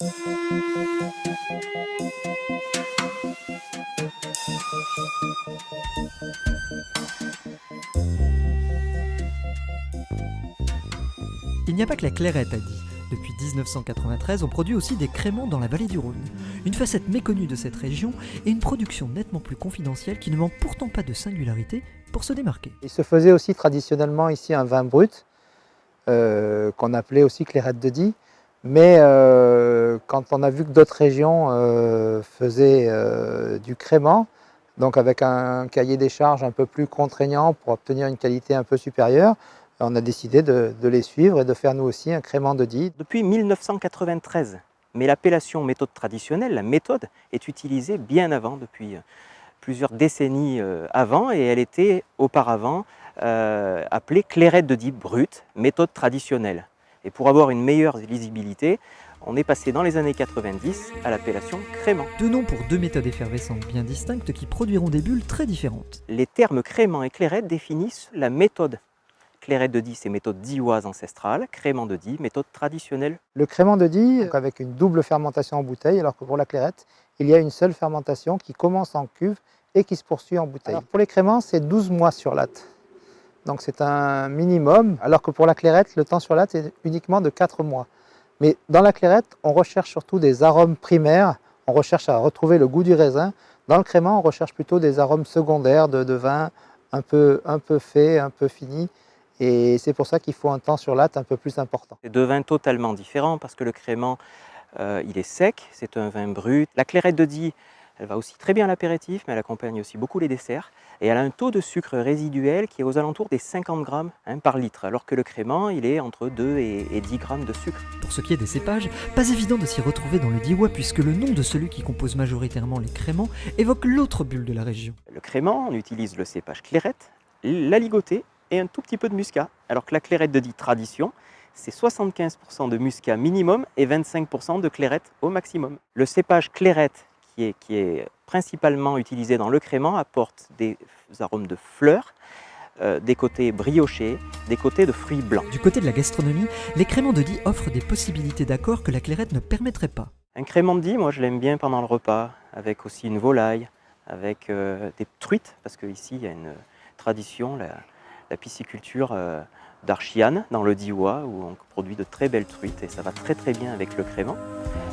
Il n'y a pas que la Clairette à Die. Depuis 1993, on produit aussi des créments dans la vallée du Rhône. Une facette méconnue de cette région et une production nettement plus confidentielle qui ne manque pourtant pas de singularité pour se démarquer. Il se faisait aussi traditionnellement ici un vin brut, qu'on appelait aussi Clairette de Die. Mais quand on a vu que d'autres régions faisaient du crément, donc avec un cahier des charges un peu plus contraignant pour obtenir une qualité un peu supérieure, on a décidé de les suivre et de faire nous aussi un crément de Die. Depuis 1993, mais l'appellation méthode traditionnelle, la méthode, est utilisée bien avant, depuis plusieurs décennies avant, et elle était auparavant appelée Clairette de Die brute, méthode traditionnelle. Et pour avoir une meilleure lisibilité, on est passé dans les années 90 à l'appellation crément. Deux noms pour deux méthodes effervescentes bien distinctes qui produiront des bulles très différentes. Les termes crément et clairette définissent la méthode. Clairette de Die, c'est méthode dioise ancestrale, crément de Die, méthode traditionnelle. Le crément de Die, avec une double fermentation en bouteille, alors que pour la clairette, il y a une seule fermentation qui commence en cuve et qui se poursuit en bouteille. Alors pour les créments, c'est 12 mois sur latte. Donc c'est un minimum, alors que pour la clairette, le temps sur latte est uniquement de 4 mois. Mais dans la clairette, on recherche surtout des arômes primaires, on recherche à retrouver le goût du raisin. Dans le crément, on recherche plutôt des arômes secondaires de vin un peu fait, un peu fini. Et c'est pour ça qu'il faut un temps sur latte un peu plus important. C'est deux vins totalement différents parce que le crément, il est sec, c'est un vin brut. La clairette de Die, elle va aussi très bien à l'apéritif, mais elle accompagne aussi beaucoup les desserts. Et elle a un taux de sucre résiduel qui est aux alentours des 50 grammes par litre, alors que le crément, il est entre 2 et 10 grammes de sucre. Pour ce qui est des cépages, pas évident de s'y retrouver dans le Diois puisque le nom de celui qui compose majoritairement les créments évoque l'autre bulle de la région. Le crément, on utilise le cépage clairette, l'aligoté et un tout petit peu de muscat, alors que la clairette de Die tradition, c'est 75% de muscat minimum et 25% de clairette au maximum. Le cépage clairette, qui est principalement utilisé dans le crément, apporte des arômes de fleurs, des côtés briochés, des côtés de fruits blancs. Du côté de la gastronomie, les créments de Die offrent des possibilités d'accords que la clairette ne permettrait pas. Un crément de Die, moi je l'aime bien pendant le repas, avec aussi une volaille, avec des truites, parce qu'ici il y a une tradition, la pisciculture d'Archiane, dans le Diois, où on produit de très belles truites, et ça va très très bien avec le crément.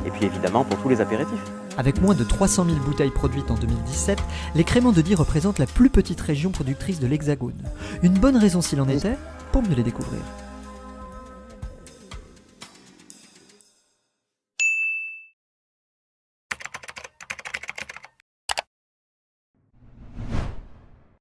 Et puis évidemment pour tous les apéritifs. Avec moins de 300 000 bouteilles produites en 2017, les créments de Die représentent la plus petite région productrice de l'Hexagone. Une bonne raison s'il en était, pour mieux les découvrir.